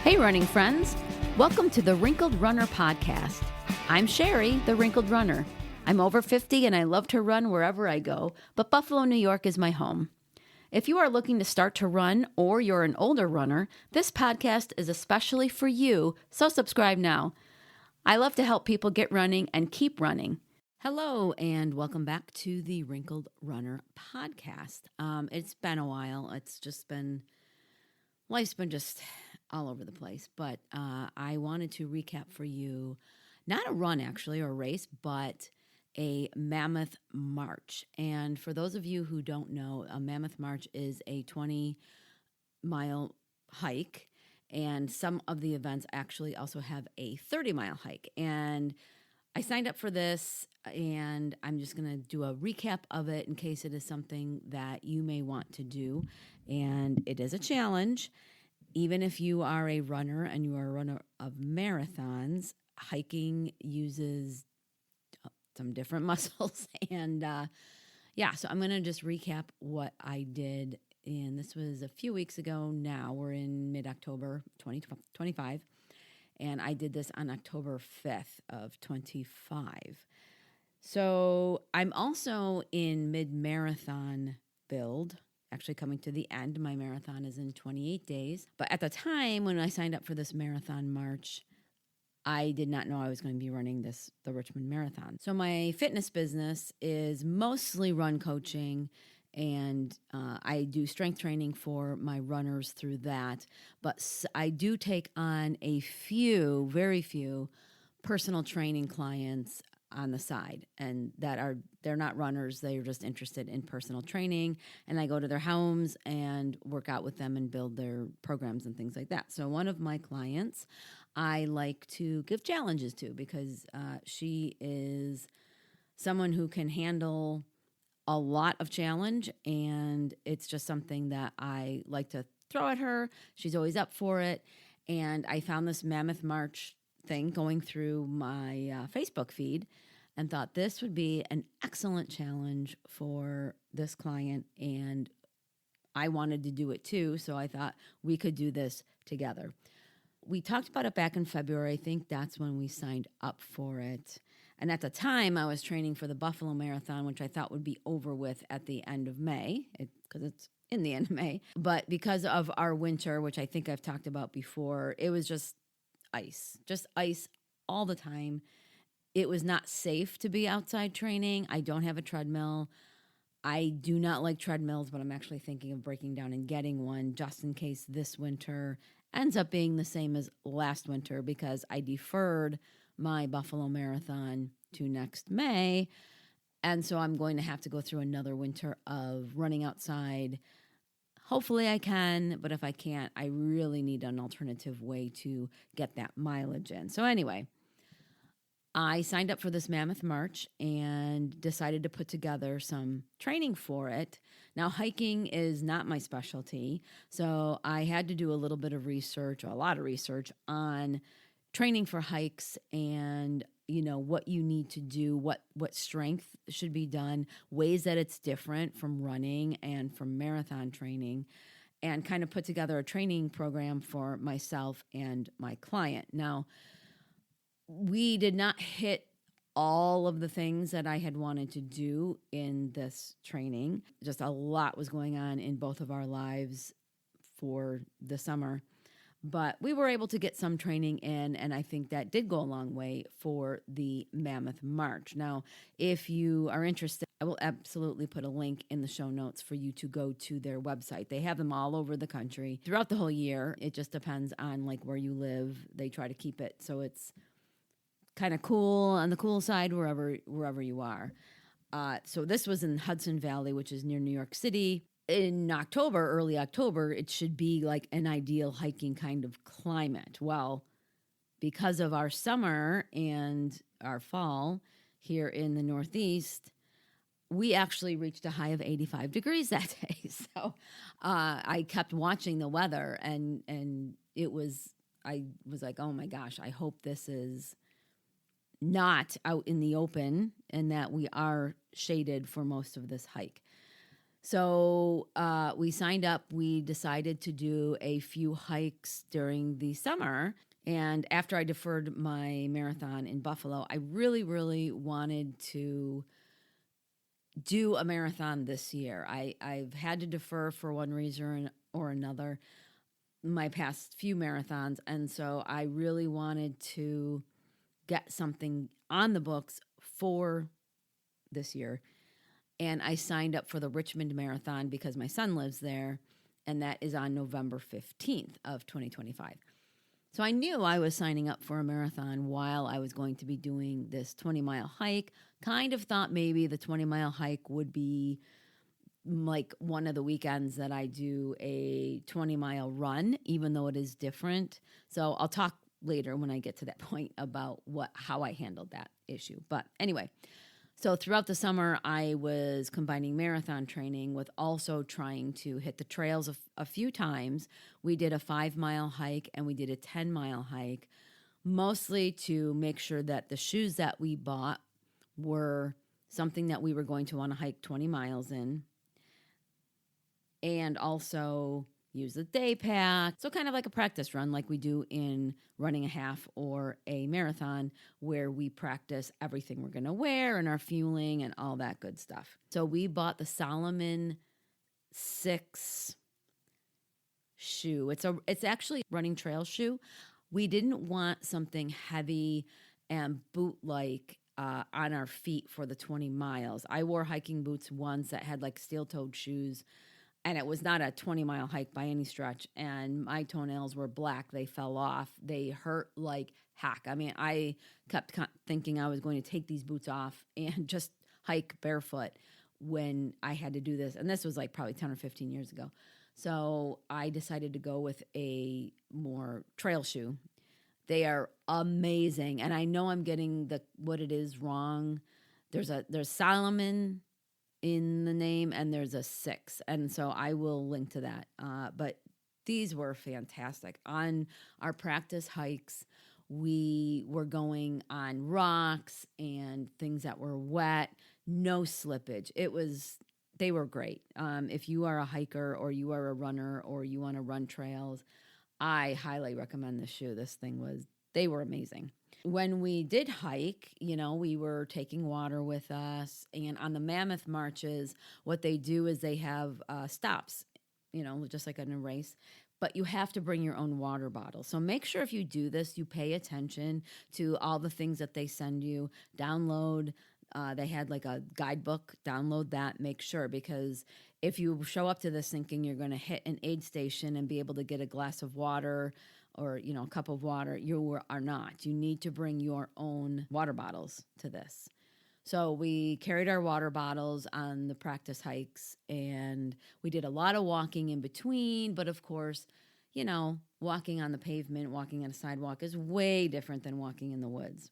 Hey, running friends. Welcome to the Wrinkled Runner podcast. I'm Sherry, the Wrinkled Runner. I'm over 50 and I love to run wherever I go, but Buffalo, New York is my home. If you are looking to start to run or you're an older runner, this podcast is especially for you, so subscribe now. I love to help people get running and keep running. Hello, and welcome back to the Wrinkled Runner podcast. It's been a while. Life's been just all over the place, but I wanted to recap for you, not a run actually, or a race, but a Mammoth March. And for those of you who don't know, a Mammoth March is a 20-mile hike, and some of the events actually also have a 30-mile hike. And I signed up for this, and I'm just going to do a recap of it in case it is something that you may want to do. And it is a challenge. Even if you are a runner and you are a runner of marathons, hiking uses some different muscles. And so I'm going to just recap what I did. And this was a few weeks ago now. We're in mid-October 2025. And I did this on October 5th of 25. So I'm also in mid-marathon build, actually coming to the end. My marathon is in 28 days. But at the time when I signed up for this marathon march, I did not know I was going to be running the Richmond Marathon. So my fitness business is mostly run coaching, and I do strength training for my runners through that. But I do take on very few personal training clients on the side, and they're not runners. They're just interested in personal training, and I go to their homes and work out with them and build their programs and things like that. So one of my clients I like to give challenges to because she is someone who can handle a lot of challenge, and it's just something that I like to throw at her. She's always up for it, and I found this Mammoth March thing going through my Facebook feed and thought this would be an excellent challenge for this client, and I wanted to do it too, so I thought we could do this together. We talked about it back in February. I think that's when we signed up for it. And at the time, I was training for the Buffalo Marathon, which I thought would be over with at the end of May, because it's in the end of May. But because of our winter, which I think I've talked about before, it was just ice all the time. It was not safe to be outside training. I don't have a treadmill. I do not like treadmills, but I'm actually thinking of breaking down and getting one just in case this winter ends up being the same as last winter, because I deferred my Buffalo Marathon to next May. And so I'm going to have to go through another winter of running outside. Hopefully I can, but if I can't, I really need an alternative way to get that mileage in. So anyway, I signed up for this Mammoth March and decided to put together some training for it. Now, hiking is not my specialty, so I had to do a little bit of research, a lot of research on training for hikes and, what you need to do, what strength should be done, ways that it's different from running and from marathon training, and kind of put together a training program for myself and my client. Now, we did not hit all of the things that I had wanted to do in this training. Just a lot was going on in both of our lives for the summer. But we were able to get some training in, and I think that did go a long way for the Mammoth March. Now, if you are interested, I will absolutely put a link in the show notes for you to go to their website. They have them all over the country throughout the whole year. It just depends on where you live. They try to keep it so it's kind of cool, on the cool side, wherever you are. So this was in Hudson Valley, which is near New York City. In October, early October, it should be like an ideal hiking kind of climate. Well, because of our summer and our fall here in the Northeast, we actually reached a high of 85 degrees that day. So I kept watching the weather, and I was like, oh my gosh, I hope this is not out in the open and that we are shaded for most of this hike. So we signed up. We decided to do a few hikes during the summer. And after I deferred my marathon in Buffalo, I really, really wanted to do a marathon this year. I've had to defer for one reason or another my past few marathons. And so I really wanted to get something on the books for this year. And I signed up for the Richmond Marathon because my son lives there, and that is on November 15th of 2025. So I knew I was signing up for a marathon while I was going to be doing this 20-mile hike. Kind of thought maybe the 20-mile hike would be like one of the weekends that I do a 20-mile run, even though it is different. So I'll talk later when I get to that point about how I handled that issue. But anyway, so throughout the summer, I was combining marathon training with also trying to hit the trails a few times. We did a 5-mile hike and we did a 10-mile hike, mostly to make sure that the shoes that we bought were something that we were going to want to hike 20 miles in, and also use the day pack. So kind of like a practice run like we do in running a half or a marathon, where we practice everything we're going to wear and our fueling and all that good stuff. So we bought the Salomon 6 shoe. It's actually a running trail shoe. We didn't want something heavy and boot-like on our feet for the 20 miles. I wore hiking boots once that had like steel-toed shoes, and it was not a 20-mile hike by any stretch. And my toenails were black. They fell off. They hurt like heck. I mean, I kept thinking I was going to take these boots off and just hike barefoot when I had to do this. And this was like probably 10 or 15 years ago. So I decided to go with a more trail shoe. They are amazing. And I know I'm getting what it is wrong. There's Salomon in the name, and there's a 6. And so I will link to that. But these were fantastic. On our practice hikes, we were going on rocks and things that were wet, no slippage. They were great. If you are a hiker or you are a runner or you want to run trails, I highly recommend this shoe. They were amazing. When we did hike, we were taking water with us. And on the Mammoth Marches, what they do is they have stops, just like in a race. But you have to bring your own water bottle. So make sure if you do this, you pay attention to all the things that they send you. Download. They had like a guidebook. Download that. Make sure, because if you show up to this thinking you're going to hit an aid station and be able to get a glass of water or, a cup of water, you are not. You need to bring your own water bottles to this. So we carried our water bottles on the practice hikes, and we did a lot of walking in between. But of course, walking on the pavement, walking on a sidewalk is way different than walking in the woods.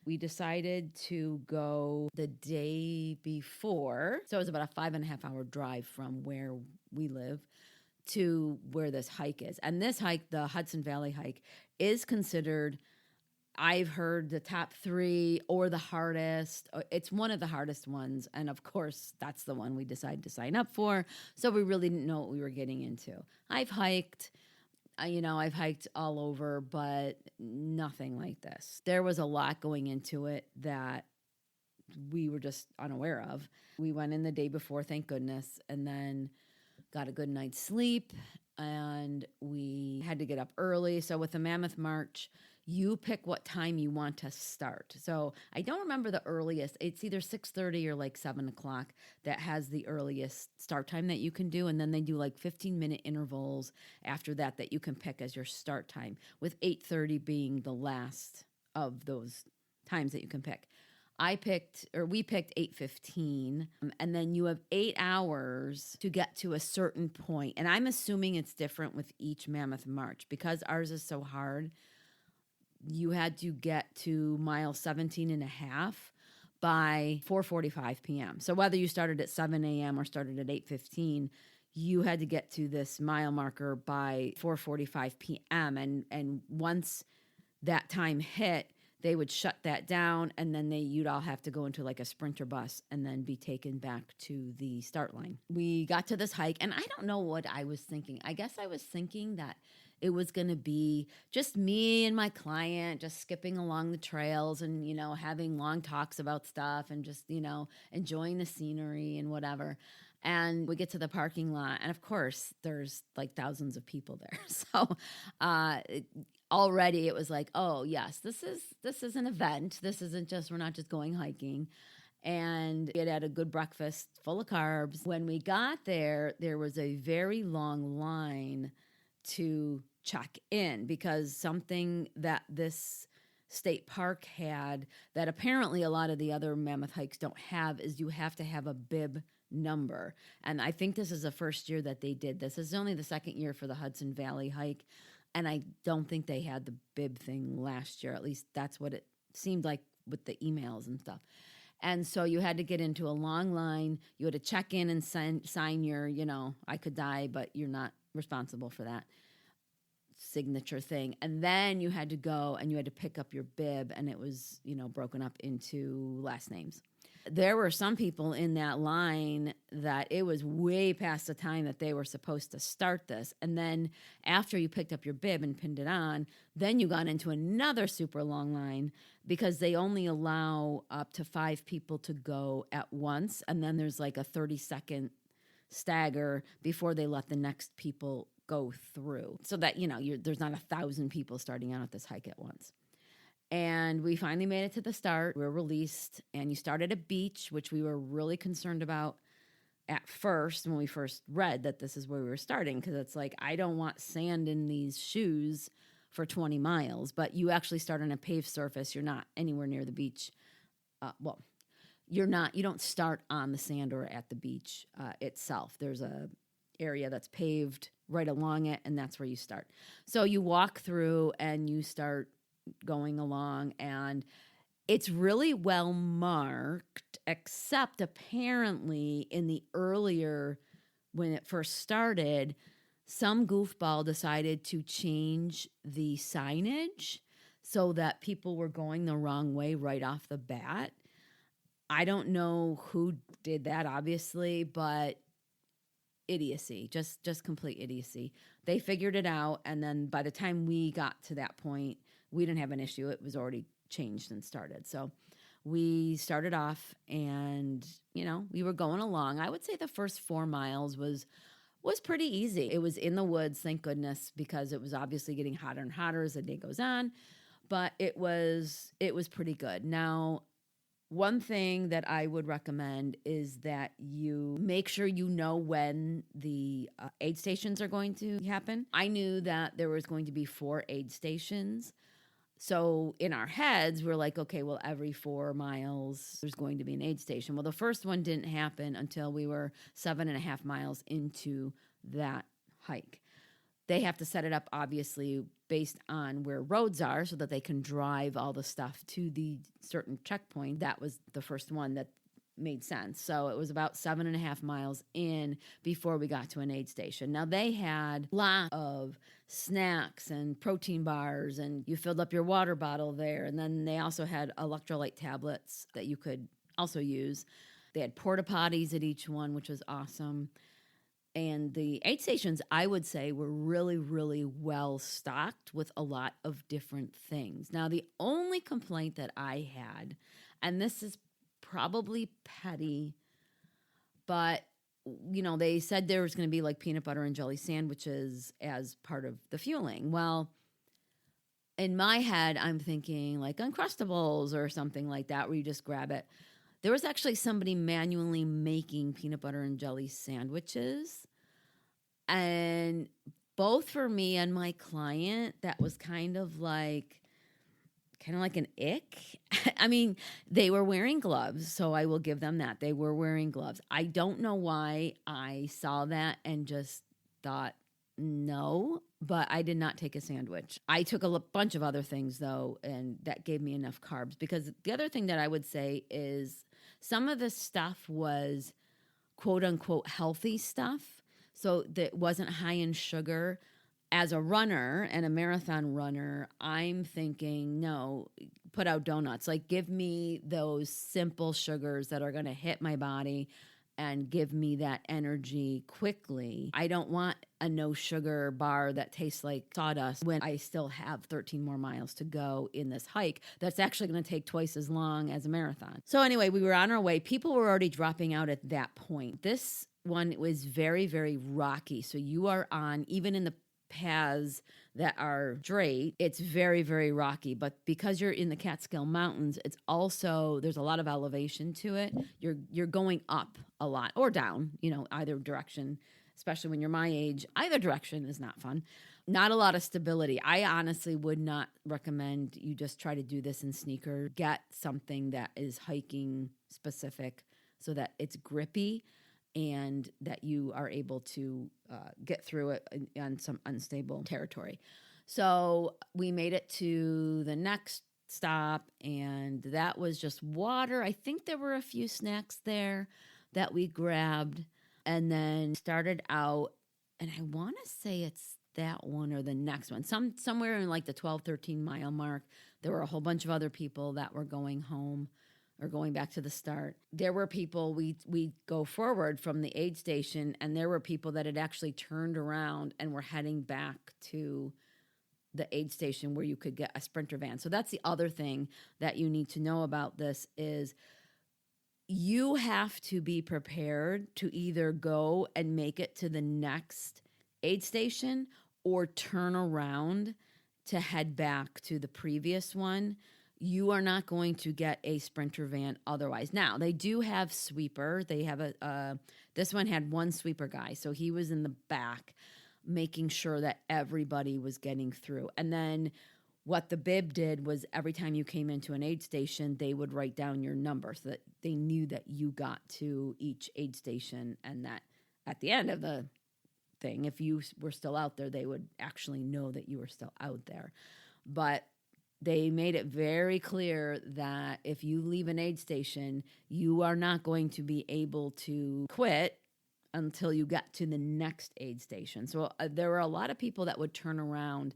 We decided to go the day before. So it was about a 5.5-hour drive from where we live to where this hike is. And this hike, the Hudson Valley hike, is considered, I've heard, the top 3 or the hardest. It's one of the hardest ones. And of course, that's the one we decided to sign up for. So we really didn't know what we were getting into. I've hiked all over, but nothing like this. There was a lot going into it that we were just unaware of. We went in the day before, thank goodness, and then got a good night's sleep, and we had to get up early. So with the Mammoth March, you pick what time you want to start. So I don't remember the earliest. It's either 6:30 or like 7 o'clock that has the earliest start time that you can do. And then they do like 15-minute intervals after that you can pick as your start time, with 8:30 being the last of those times that you can pick. We picked 8:15, and then you have 8 hours to get to a certain point. And I'm assuming it's different with each Mammoth March because ours is so hard. You had to get to mile 17 and a half by 4:45 p.m. So whether you started at 7 a.m. or started at 8:15, you had to get to this mile marker by 4:45 p.m. And once that time hit, they would shut that down, and then you'd all have to go into like a sprinter bus and then be taken back to the start line. We got to this hike, and I don't know what I was thinking. I guess I was thinking that it was going to be just me and my client just skipping along the trails and, having long talks about stuff and just, enjoying the scenery and whatever. And we get to the parking lot, and of course, there's like thousands of people there. So already it was like, oh yes, this is an event. This isn't just, we're not just going hiking. And it had a good breakfast full of carbs. When we got there, there was a very long line to check in, because something that this state park had that apparently a lot of the other Mammoth hikes don't have is you have to have a bib number. And I think this is the first year that they did this. This is only the second year for the Hudson Valley hike. And I don't think they had the bib thing last year. At least that's what it seemed like with the emails and stuff. And so you had to get into a long line. You had to check in and sign your, I could die, but you're not responsible for that signature thing. And then you had to go and you had to pick up your bib, and it was, broken up into last names. There were some people in that line that it was way past the time that they were supposed to start this. And then after you picked up your bib and pinned it on, then you got into another super long line, because they only allow up to 5 people to go at once. And then there's like a 30-second stagger before they let the next people go through, so that, there's not 1,000 people starting out at this hike at once. And we finally made it to the start. We were released, and you start at a beach, which we were really concerned about at first when we first read that this is where we were starting, because it's like, I don't want sand in these shoes for 20 miles. But you actually start on a paved surface. You're not anywhere near the beach. You don't start on the sand or at the beach itself. There's a area that's paved right along it, and that's where you start. So you walk through and you start going along, and it's really well marked, except apparently in the earlier, when it first started, some goofball decided to change the signage so that people were going the wrong way right off the bat. I don't know who did that, obviously, but idiocy, just complete idiocy. They figured it out, and then by the time we got to that point, we didn't have an issue. It was already changed and started. So we started off, and we were going along. I would say the first 4 miles was pretty easy. It was in the woods, thank goodness, because it was obviously getting hotter and hotter as the day goes on, but it was pretty good. Now, one thing that I would recommend is that you make sure you know when the aid stations are going to happen. I knew that there was going to be 4 aid stations. So in our heads, we're like, okay, well, every 4 miles, there's going to be an aid station. Well, the first one didn't happen until we were 7.5 miles into that hike. They have to set it up, obviously, based on where roads are so that they can drive all the stuff to the certain checkpoint. That was the first one that made sense. So it was about 7.5 miles in before we got to an aid station. Now, they had lots of snacks and protein bars, and you filled up your water bottle there. And then they also had electrolyte tablets that you could also use. They had porta potties at each one, which was awesome. And the aid stations, I would say, were really, really well stocked with a lot of different things. Now, the only complaint that I had, and this is probably petty, but, they said there was going to be like peanut butter and jelly sandwiches as part of the fueling. Well, in my head, I'm thinking like Uncrustables or something like that, where you just grab it. There was actually somebody manually making peanut butter and jelly sandwiches. And both for me and my client, that was kind of like an ick. I mean, they were wearing gloves, so I will give them that. They were wearing gloves. I don't know why I saw that and just thought, no, but I did not take a sandwich. I took a bunch of other things, though, and that gave me enough carbs. Because the other thing that I would say is some of the stuff was quote-unquote healthy stuff, so that wasn't high in sugar. as a runner and a marathon runner, I'm thinking, no, put out donuts. Like, give me those simple sugars that are going to hit my body and give me that energy quickly. I don't want a no sugar bar that tastes like sawdust when I still have 13 more miles to go in this hike that's actually going to take twice as long as a marathon. So anyway, we were on our way. People were already dropping out at that point. This one was very, very rocky. So you are on, even in the paths that are straight, it's very, very rocky. But because you're in the Catskill Mountains, it's also, there's a lot of elevation to it. You're going up a lot or down, either direction, especially when you're my age. Either direction is not fun. Not a lot of stability. I honestly would not recommend you just try to do this in sneaker. Get something that is hiking specific so that it's grippy and that you are able to get through it on some unstable territory. So we made it to the next stop, and that was just water. I think there were a few snacks there that we grabbed, and then started out, and I want to say it's that one or the next one. Somewhere in like the 12, 13 mile mark, there were a whole bunch of other people that were going home or going back to the start. There were people, we go forward from the aid station, and there were people that had actually turned around and were heading back to the aid station where you could get a Sprinter van. So that's the other thing that you need to know about this is you have to be prepared to either go and make it to the next aid station or turn around to head back to the previous one. You are not going to get a Sprinter van otherwise. Now, they do have sweeper. They have this one had one sweeper guy. So he was in the back making sure that everybody was getting through. And then what the bib did was every time you came into an aid station, they would write down your number so that they knew that you got to each aid station, and that at the end of the thing, if you were still out there, they would actually know that you were still out there. But they made it very clear that if you leave an aid station, you are not going to be able to quit until you get to the next aid station. So there were a lot of people that would turn around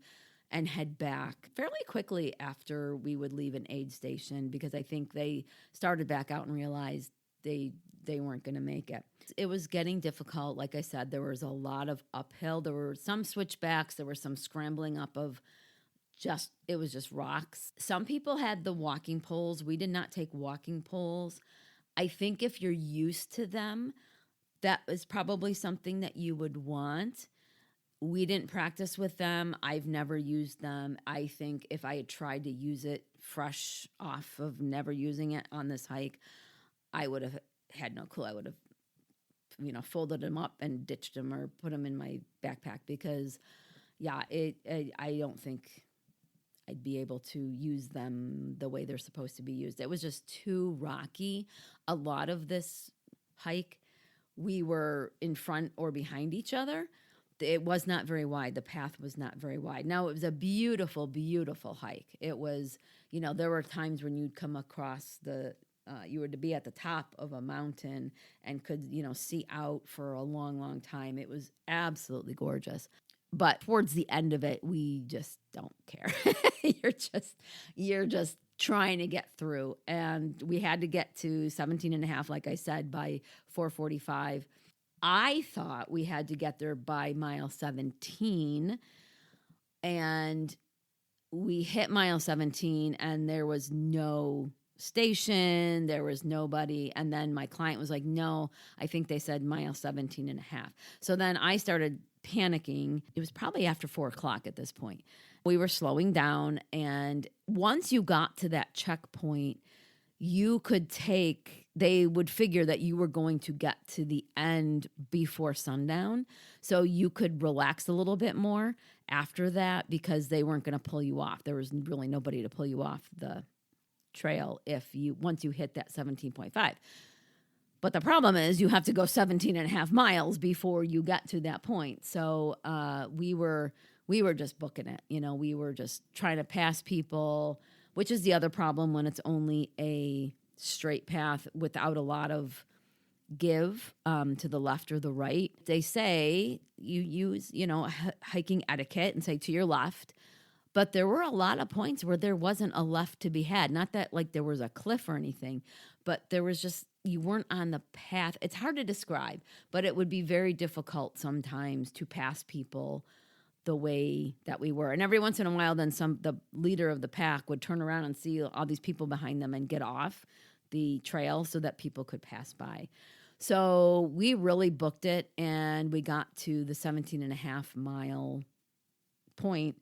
and head back fairly quickly after we would leave an aid station, because I think they started back out and realized they weren't going to make it. It was getting difficult. Like I said, there was a lot of uphill. There were some switchbacks. There were some scrambling up of it was just rocks. Some people had the walking poles. We did not take walking poles. I think if you're used to them, that is probably something that you would want. We didn't practice with them. I've never used them. I think if I had tried to use it fresh off of never using it on this hike, I would have had no clue. I would have, folded them up and ditched them or put them in my backpack because, I don't think I'd be able to use them the way they're supposed to be used. It was just too rocky. A lot of this hike, we were in front or behind each other. It was not very wide. The path was not very wide. Now, it was a beautiful, beautiful hike. It was, there were times when you'd come across you were to be at the top of a mountain and could, see out for a long, long time. It was absolutely gorgeous. But towards the end of it, we just don't care. You're just trying to get through. And we had to get to 17 and a half, like I said, by 4:45. I thought we had to get there by mile 17. And we hit mile 17 and there was no station. There was nobody. And then my client was like, no, I think they said mile 17 and a half. So then I started panicking. It was probably after 4:00 at this point. We were slowing down, and once you got to that checkpoint, they would figure that you were going to get to the end before sundown, so you could relax a little bit more after that because they weren't going to pull you off. There was really nobody to pull you off the trail once you hit that 17.5. But the problem is you have to go 17 and a half miles before you get to that point. So we were just booking it. We were just trying to pass people, which is the other problem when it's only a straight path without a lot of give to the left or the right. They say you use, hiking etiquette and say to your left. But there were a lot of points where there wasn't a left to be had. Not that like there was a cliff or anything, but there was just, you weren't on the path. It's hard to describe, but it would be very difficult sometimes to pass people the way that we were. And every once in a while, then the leader of the pack would turn around and see all these people behind them and get off the trail so that people could pass by. So we really booked it, and we got to the 17 and a half mile point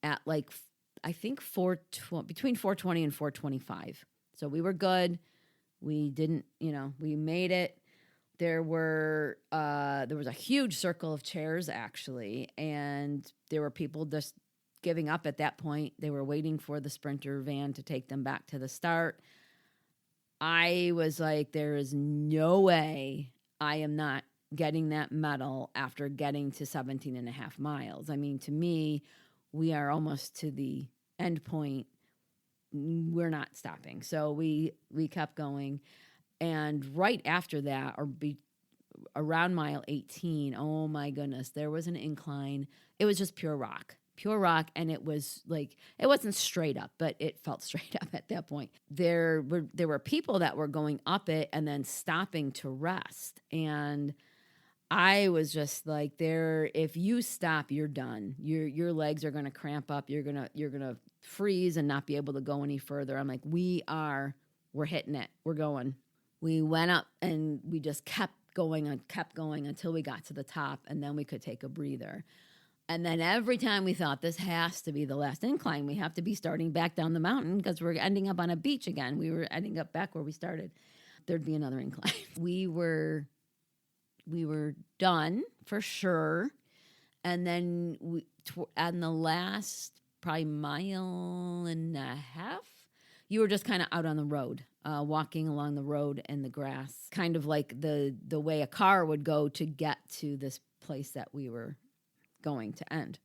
at like, I think between 420 and 425. So we were good. We didn't, we made it. There was a huge circle of chairs actually, and there were people just giving up at that point. They were waiting for the Sprinter van to take them back to the start. I was like, there is no way I am not getting that medal after getting to 17 and a half miles. I mean, to me, we are almost to the end point. We're not stopping. So we kept going. And right after that, around mile 18, oh my goodness, there was an incline. It was just pure rock. And it was like, it wasn't straight up, but it felt straight up at that point. There were people that were going up it and then stopping to rest. And I was just like, if you stop, you're done. Your legs are going to cramp up. You're going to freeze and not be able to go any further. I'm like, we're hitting it. We're going. We went up and we just kept going until we got to the top, and then we could take a breather. And then every time we thought this has to be the last incline, we have to be starting back down the mountain because we're ending up on a beach again. We were ending up back where we started. There'd be another incline. We were done for sure. And then on the last probably mile and a half, you were just kind of out on the road, walking along the road in the grass, kind of like the way a car would go to get to this place that we were going to end.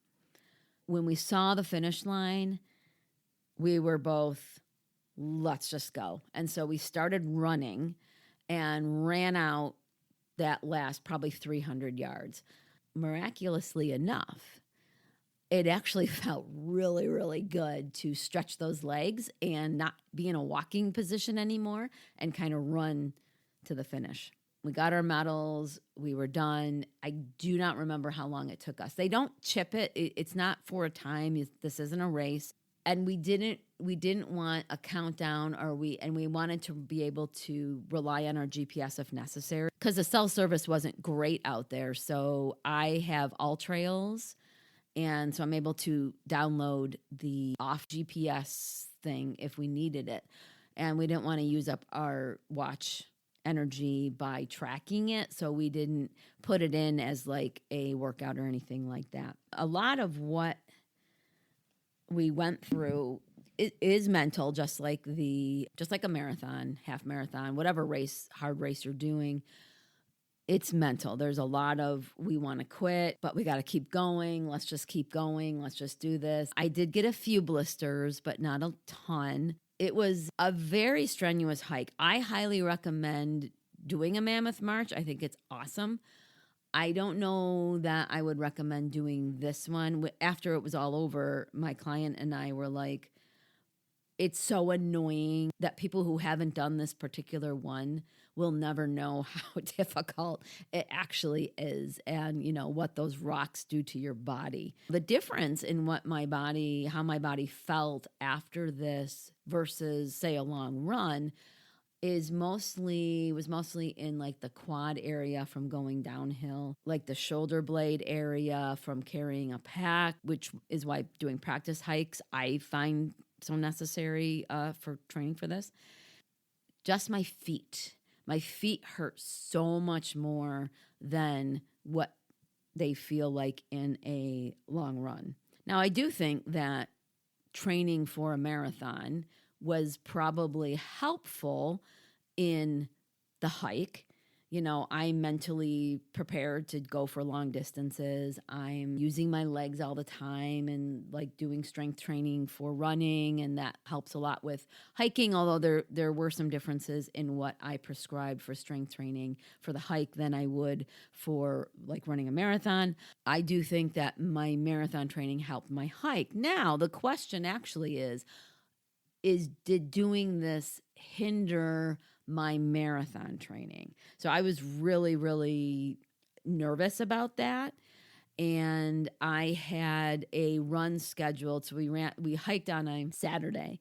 When we saw the finish line, we were both, let's just go. And so we started running and ran out that last probably 300 yards. Miraculously enough, it actually felt really, really good to stretch those legs and not be in a walking position anymore and kind of run to the finish. We got our medals. We were done. I do not remember how long it took us. They don't chip it. It's not for a time. This isn't a race. And we didn't want a countdown, and we wanted to be able to rely on our GPS if necessary, because the cell service wasn't great out there. So I have All Trails, and so I'm able to download the off GPS thing if we needed it. And we didn't want to use up our watch energy by tracking it, so we didn't put it in as like a workout or anything like that. A lot of what we went through is mental, just like a marathon, half marathon, whatever hard race you're doing. It's mental. There's a lot of, we want to quit, but we got to keep going. Let's just keep going. Let's just do this. I did get a few blisters, but not a ton. It was a very strenuous hike. I highly recommend doing a Mammoth March. I think it's awesome. I don't know that I would recommend doing this one. After it was all over, my client and I were like, it's so annoying that people who haven't done this particular one will never know how difficult it actually is, and what those rocks do to your body. The difference in how my body felt after this versus say a long run was mostly in like the quad area from going downhill, like the shoulder blade area from carrying a pack, which is why doing practice hikes I find so necessary for training for this. Just my feet. My feet hurt so much more than what they feel like in a long run. Now, I do think that training for a marathon was probably helpful in the hike. I'm mentally prepared to go for long distances. I'm using my legs all the time and like doing strength training for running, and that helps a lot with hiking, although there were some differences in what I prescribed for strength training for the hike than I would for like running a marathon. I do think that my marathon training helped my hike. Now, the question actually is did doing this hinder my marathon training? So I was really, really nervous about that. And I had a run scheduled. So we hiked on a Saturday,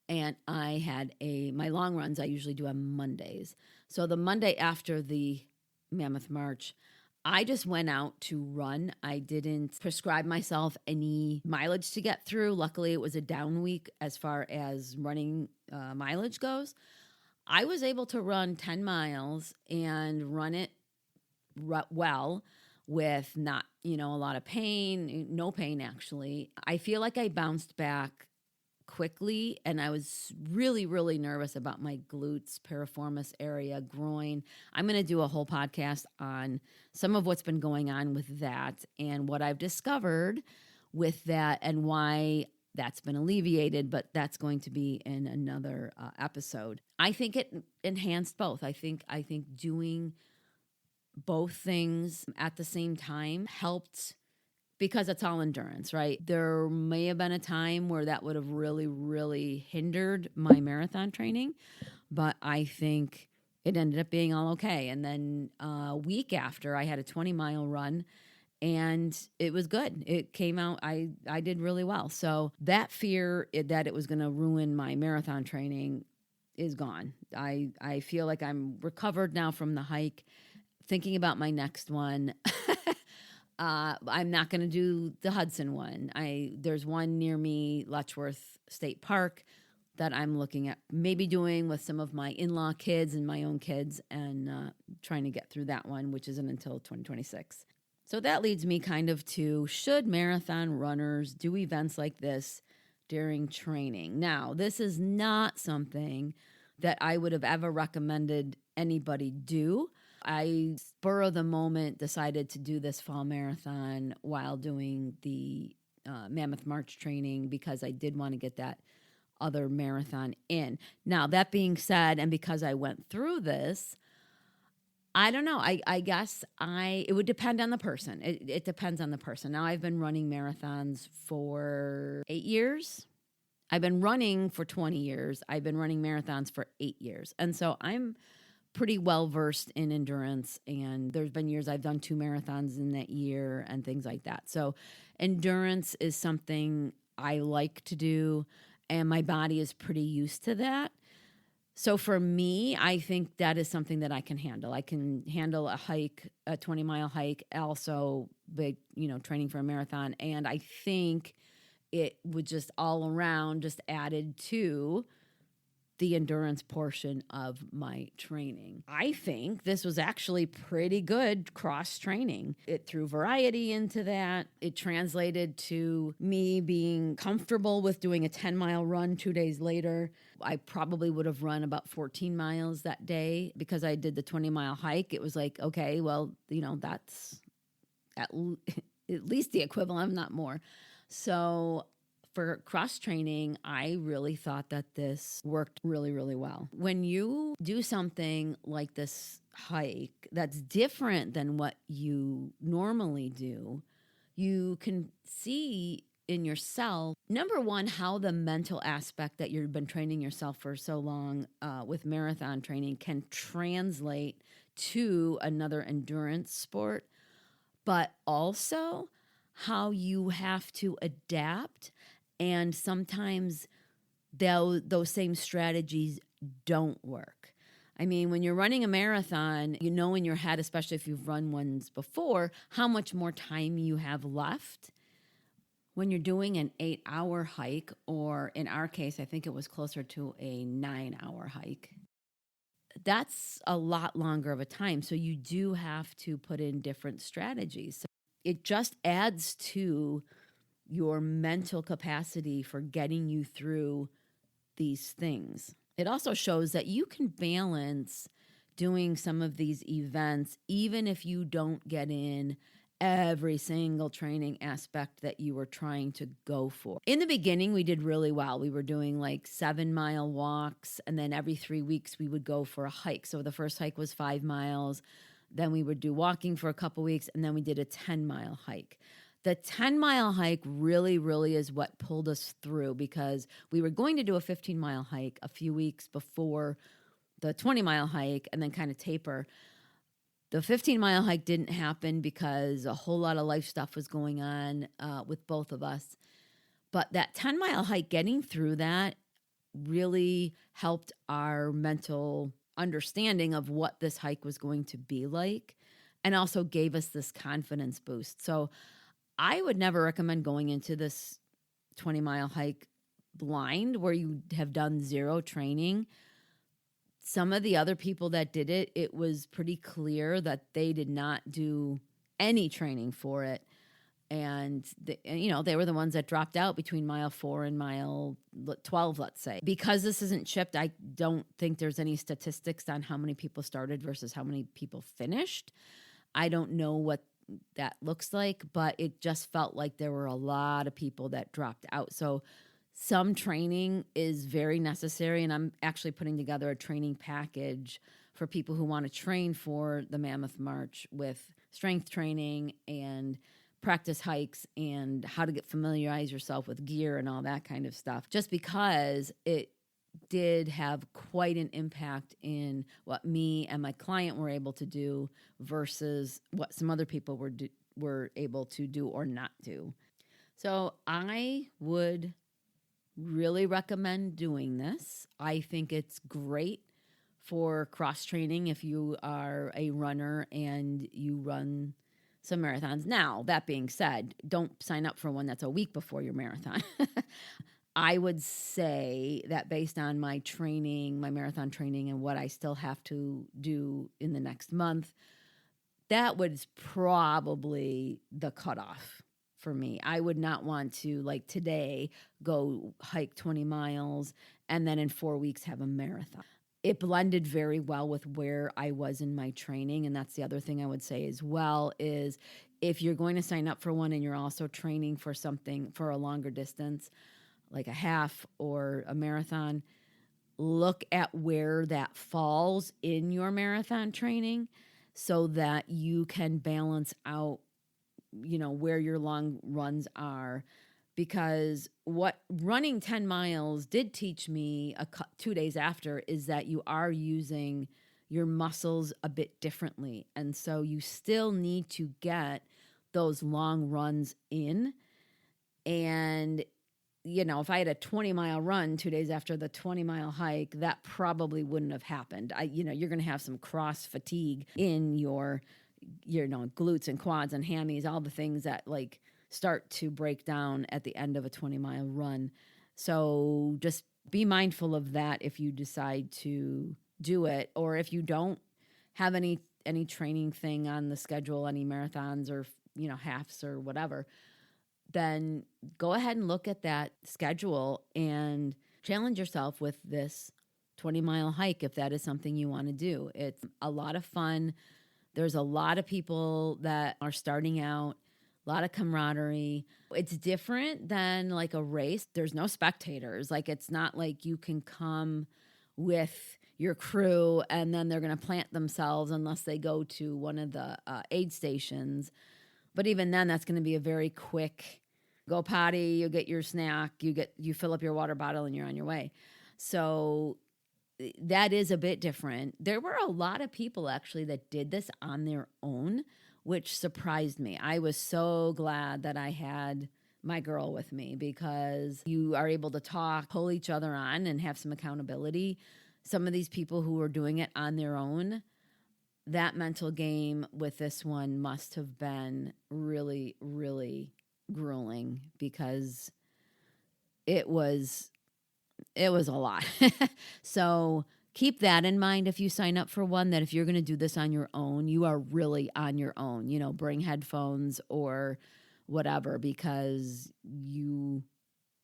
and I had my long runs I usually do on Mondays. So the Monday after the Mammoth March, I just went out to run. I didn't prescribe myself any mileage to get through. Luckily, it was a down week as far as running mileage goes. I was able to run 10 miles and run it well with not, a lot of pain, no pain actually. I feel like I bounced back quickly, and I was really, really nervous about my glutes, piriformis area, groin. I'm going to do a whole podcast on some of what's been going on with that and what I've discovered with that and why that's been alleviated, but that's going to be in another episode. I think it enhanced both. I think doing both things at the same time helped, because it's all endurance, right? There may have been a time where that would have really, really hindered my marathon training, but I think it ended up being all okay. And then a week after, I had a 20-mile run, and it was good. It came out, I did really well. So that fear that it was going to ruin my marathon training is gone. I feel like I'm recovered now from the hike, thinking about my next one. I'm not going to do the Hudson one. There's one near me, Letchworth State Park, that I'm looking at maybe doing with some of my in-law kids and my own kids, and trying to get through that one, which isn't until 2026. So that leads me kind of to, should marathon runners do events like this during training? Now, this is not something that I would have ever recommended anybody do. I, spur of the moment, decided to do this fall marathon while doing the Mammoth March training because I did want to get that other marathon in. Now, that being said, and because I went through this, I don't know. I guess it would depend on the person. It depends on the person. Now, I've been running marathons for 8 years. I've been running for 20 years. I've been running marathons for 8 years. And so I'm pretty well versed in endurance, and there's been years I've done 2 marathons in that year and things like that. So endurance is something I like to do, and my body is pretty used to that. So for me, I think that is something that I can handle. I can handle a hike, a 20-mile hike, also big, training for a marathon, and I think it would just all around just added to the endurance portion of my training. I think this was actually pretty good cross training. It threw variety into that. It translated to me being comfortable with doing a 10-mile run 2 days later. I probably would have run about 14 miles that day because I did the 20-mile hike. It was like, okay, well, that's at least the equivalent, if not more. So for cross training, I really thought that this worked really, really well. When you do something like this hike that's different than what you normally do, you can see in yourself, number one, how the mental aspect that you've been training yourself for so long with marathon training can translate to another endurance sport, but also how you have to adapt. And sometimes those same strategies don't work. I mean, when you're running a marathon, you know in your head, especially if you've run ones before, how much more time you have left. When you're doing an 8-hour hike, or in our case, I think it was closer to a 9-hour hike, that's a lot longer of a time. So you do have to put in different strategies. So it just adds to your mental capacity for getting you through these things. It also shows that you can balance doing some of these events, even if you don't get in every single training aspect that you were trying to go for. In the beginning, we did really well. We were doing like 7-mile walks, and then every 3 weeks we would go for a hike. So the first hike was 5 miles. Then we would do walking for a couple weeks, and then we did a 10-mile hike. The 10-mile hike really, really is what pulled us through, because we were going to do a 15-mile hike a few weeks before the 20-mile hike and then kind of taper. The 15-mile hike didn't happen because a whole lot of life stuff was going on with both of us. But that 10-mile hike, getting through that really helped our mental understanding of what this hike was going to be like, and also gave us this confidence boost. So I would never recommend going into this 20-mile hike blind where you have done zero training. Some of the other people that did it, it was pretty clear that they did not do any training for it. And, they were the ones that dropped out between mile 4 and mile 12, let's say. Because this isn't chipped, I don't think there's any statistics on how many people started versus how many people finished. I don't know what that looks like, but it just felt like there were a lot of people that dropped out. So some training is very necessary, and I'm actually putting together a training package for people who want to train for the Mammoth March with strength training and practice hikes and how to familiarize yourself with gear and all that kind of stuff, just because it did have quite an impact in what me and my client were able to do versus what some other people were able to do or not do. So I would really recommend doing this. I think it's great for cross training if you are a runner and you run some marathons. Now, that being said, don't sign up for one that's a week before your marathon. I would say that based on my training, my marathon training, and what I still have to do in the next month, that was probably the cutoff for me. I would not want to, like today, go hike 20 miles and then in 4 weeks have a marathon. It blended very well with where I was in my training. And that's the other thing I would say as well, is if you're going to sign up for one and you're also training for something for a longer distance, like a half or a marathon, look at where that falls in your marathon training so that you can balance out, where your long runs are. Because what running 10 miles did teach me 2 days after is that you are using your muscles a bit differently. And so you still need to get those long runs in. And, if I had a 20-mile run 2 days after the 20-mile hike, that probably wouldn't have happened. You're going to have some cross fatigue in your glutes and quads and hammies, all the things that start to break down at the end of a 20-mile run. So just be mindful of that if you decide to do it, or if you don't have any training thing on the schedule, any marathons or halves or whatever, then go ahead and look at that schedule and challenge yourself with this 20-mile hike if that is something you want to do. It's a lot of fun. There's a lot of people that are starting out, a lot of camaraderie. It's different than like a race. There's no spectators. It's not like you can come with your crew and then they're going to plant themselves unless they go to one of the aid stations. But even then, that's going to be a very quick go potty, you get your snack, you fill up your water bottle and you're on your way. So that is a bit different. There were a lot of people actually that did this on their own, which surprised me. I was so glad that I had my girl with me, because you are able to talk, pull each other on, and have some accountability. Some of these people who were doing it on their own, that mental game with this one must have been really, really grueling, because it was a lot. So keep that in mind if you sign up for one, that if you're going to do this on your own, you are really on your own. Bring headphones or whatever, because you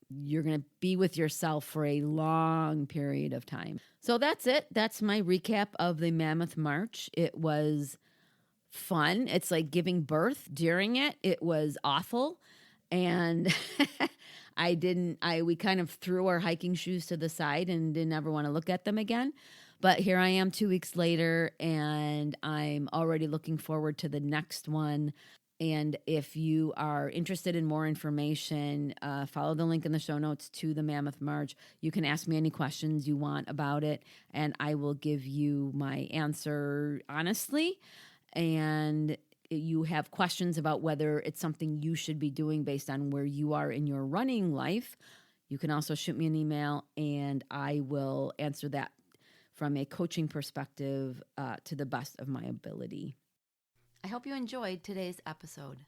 you're going to be with yourself for a long period of time. So that's it. That's my recap of the Mammoth March. It was fun. It's like giving birth during it. It was awful. And we kind of threw our hiking shoes to the side and didn't ever want to look at them again. But here I am 2 weeks later, and I'm already looking forward to the next one. And if you are interested in more information, follow the link in the show notes to the Mammoth March. You can ask me any questions you want about it, and I will give you my answer honestly. And you have questions about whether it's something you should be doing based on where you are in your running life, you can also shoot me an email, and I will answer that from a coaching perspective to the best of my ability. I hope you enjoyed today's episode.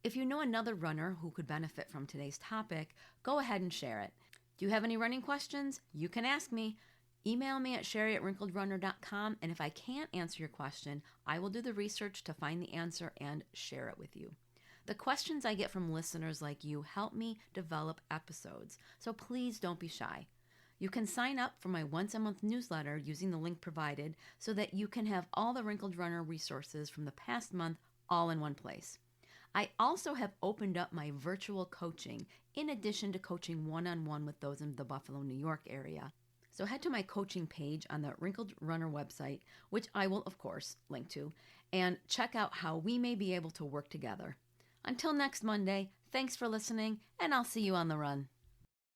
If you know another runner who could benefit from today's topic, go ahead and share it. Do you have any running questions? You can ask me. Email me at sherry@wrinkledrunner.com, and if I can't answer your question, I will do the research to find the answer and share it with you. The questions I get from listeners like you help me develop episodes, so please don't be shy. You can sign up for my once-a-month newsletter using the link provided so that you can have all the Wrinkled Runner resources from the past month all in one place. I also have opened up my virtual coaching in addition to coaching one-on-one with those in the Buffalo, New York area. So head to my coaching page on the Wrinkled Runner website, which I will, of course, link to, and check out how we may be able to work together. Until next Monday, thanks for listening, and I'll see you on the run.